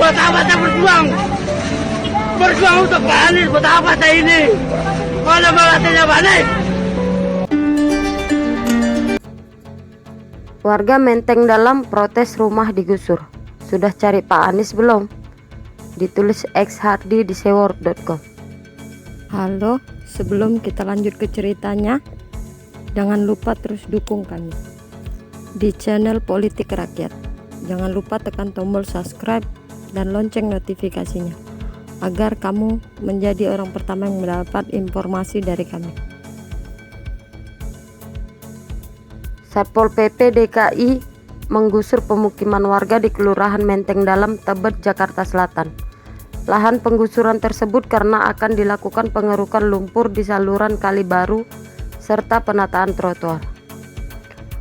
Buat apa saya berjuang? Berjuang untuk Pak Anies, buat apa saya ini? Kalau melatihnya Pak Anies. Warga Menteng Dalam protes rumah digusur. Sudah cari Pak Anies belum? Ditulis X Hardi di seword.com. Halo, sebelum kita lanjut ke ceritanya, jangan lupa terus dukung kami di channel Politik Rakyat. Jangan lupa tekan tombol subscribe dan lonceng notifikasinya agar kamu menjadi orang pertama yang mendapat informasi dari kami. Satpol PP DKI menggusur pemukiman warga di Kelurahan Menteng Dalam, Tebet, Jakarta Selatan. Lahan penggusuran tersebut karena akan dilakukan pengerukan lumpur di saluran Kali Baru serta penataan trotoar.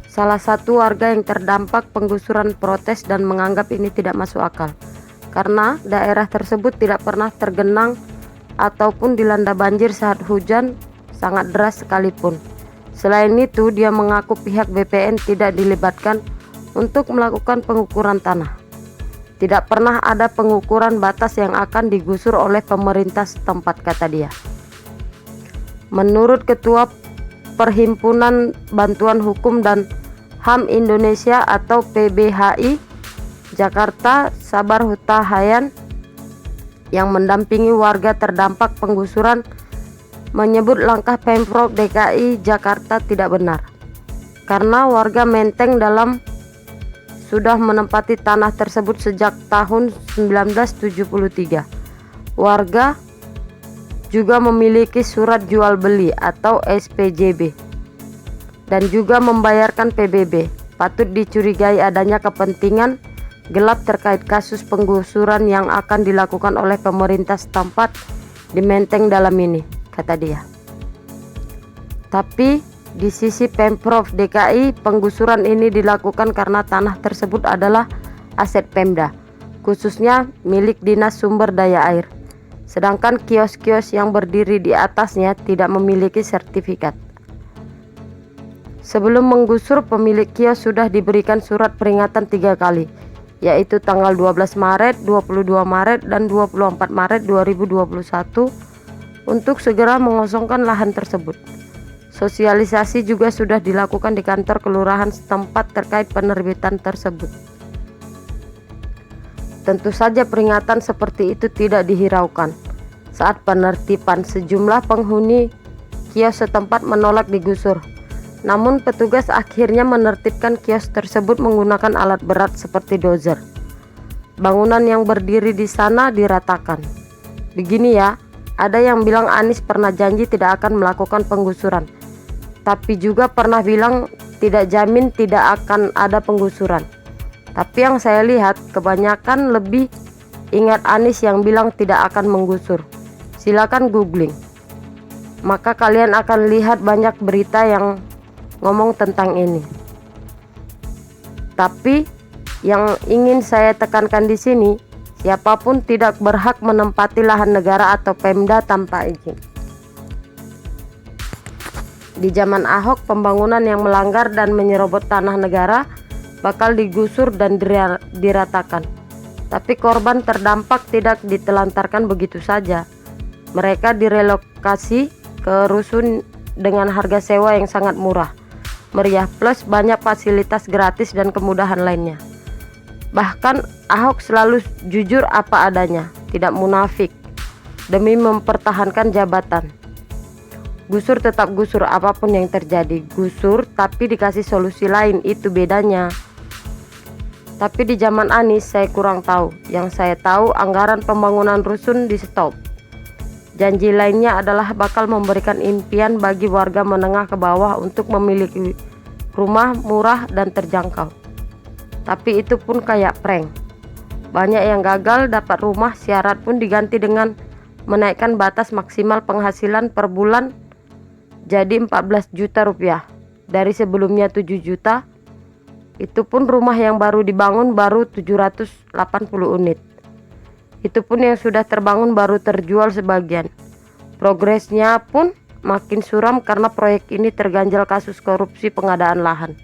Salah satu warga yang terdampak penggusuran protes dan menganggap ini tidak masuk akal karena daerah tersebut tidak pernah tergenang ataupun dilanda banjir saat hujan sangat deras sekalipun. Selain itu, dia mengaku pihak BPN tidak dilibatkan untuk melakukan pengukuran tanah. Tidak pernah ada pengukuran batas yang akan digusur oleh pemerintah setempat, kata dia. Menurut Ketua Perhimpunan Bantuan Hukum dan HAM Indonesia atau PBHI Jakarta, Sabar Hutahayan, yang mendampingi warga terdampak penggusuran, menyebut langkah Pemprov DKI Jakarta tidak benar karena warga Menteng Dalam sudah menempati tanah tersebut sejak tahun 1973. Warga juga memiliki surat jual beli atau SPJB dan juga membayarkan PBB. Patut dicurigai adanya kepentingan gelap terkait kasus penggusuran yang akan dilakukan oleh pemerintah setempat di Menteng Dalam ini, kata dia. Tapi di sisi Pemprov DKI, penggusuran ini dilakukan karena tanah tersebut adalah aset Pemda, khususnya milik Dinas Sumber Daya Air. Sedangkan kios-kios yang berdiri di atasnya tidak memiliki sertifikat. Sebelum menggusur, pemilik kios sudah diberikan surat peringatan 3 kali, yaitu tanggal 12 Maret, 22 Maret, dan 24 Maret 2021 untuk segera mengosongkan lahan tersebut. Sosialisasi juga sudah dilakukan di kantor kelurahan setempat terkait penerbitan tersebut. Tentu saja peringatan seperti itu tidak dihiraukan saat penertiban. Sejumlah penghuni kios setempat menolak digusur. Namun petugas akhirnya menertibkan kios tersebut menggunakan alat berat seperti dozer. Bangunan yang berdiri di sana diratakan. Begini ya, ada yang bilang Anies pernah janji tidak akan melakukan penggusuran, tapi juga pernah bilang tidak jamin tidak akan ada penggusuran. Tapi yang saya lihat kebanyakan lebih ingat Anies yang bilang tidak akan menggusur. Silakan googling, maka kalian akan lihat banyak berita yang ngomong tentang ini. Tapi yang ingin saya tekankan di sini, siapapun tidak berhak menempati lahan negara atau Pemda tanpa izin. Di zaman Ahok, pembangunan yang melanggar dan menyerobot tanah negara bakal digusur dan diratakan. Tapi korban terdampak tidak ditelantarkan begitu saja. Mereka direlokasi ke rusun dengan harga sewa yang sangat murah, meriah, plus banyak fasilitas gratis dan kemudahan lainnya. Bahkan Ahok selalu jujur apa adanya, tidak munafik, demi mempertahankan jabatan. Gusur tetap gusur apapun yang terjadi. Gusur tapi dikasih solusi lain, itu bedanya. Tapi di zaman Anies saya kurang tahu. Yang saya tahu anggaran pembangunan rusun di stop. Janji lainnya adalah bakal memberikan impian bagi warga menengah ke bawah untuk memiliki rumah murah dan terjangkau. Tapi itu pun kayak prank. Banyak yang gagal dapat rumah, syarat pun diganti dengan menaikkan batas maksimal penghasilan per bulan jadi 14 juta rupiah dari sebelumnya 7 juta. Itu pun rumah yang baru dibangun baru 780 unit. Itu pun yang sudah terbangun baru terjual sebagian. Progresnya pun makin suram karena proyek ini terganjal kasus korupsi pengadaan lahan.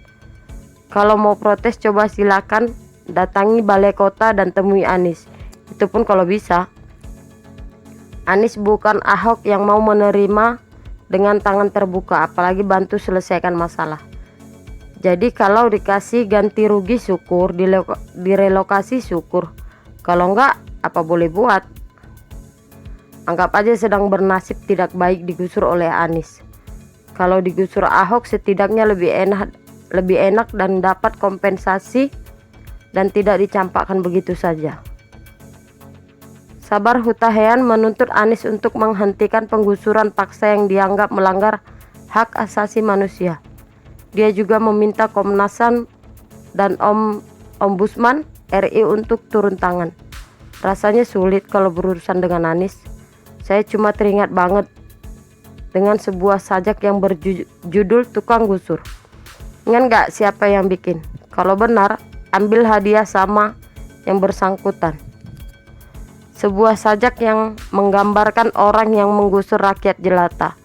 Kalau mau protes coba silakan datangi balai kota dan temui Anies. Itu pun kalau bisa. Anies bukan Ahok yang mau menerima dengan tangan terbuka, apalagi bantu selesaikan masalah. Jadi kalau dikasih ganti rugi syukur, direlokasi syukur. Kalau enggak, apa boleh buat. Anggap aja sedang bernasib tidak baik digusur oleh Anies. Kalau digusur Ahok setidaknya lebih enak dan dapat kompensasi dan tidak dicampakkan begitu saja. Sabar Hutahean menuntut Anies untuk menghentikan penggusuran paksa yang dianggap melanggar hak asasi manusia. Dia juga meminta Komnas HAM dan Ombudsman RI untuk turun tangan. Rasanya sulit kalau berurusan dengan Anies. Saya cuma teringat banget dengan sebuah sajak yang berjudul Tukang Gusur. Ingat gak siapa yang bikin? Kalau benar, ambil hadiah sama yang bersangkutan. Sebuah sajak yang menggambarkan orang yang menggusur rakyat jelata.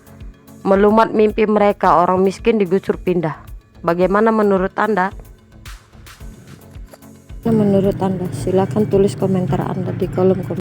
Melumat mimpi mereka, orang miskin digusur pindah. Bagaimana menurut Anda? Silakan tulis komentar Anda di kolom komentar.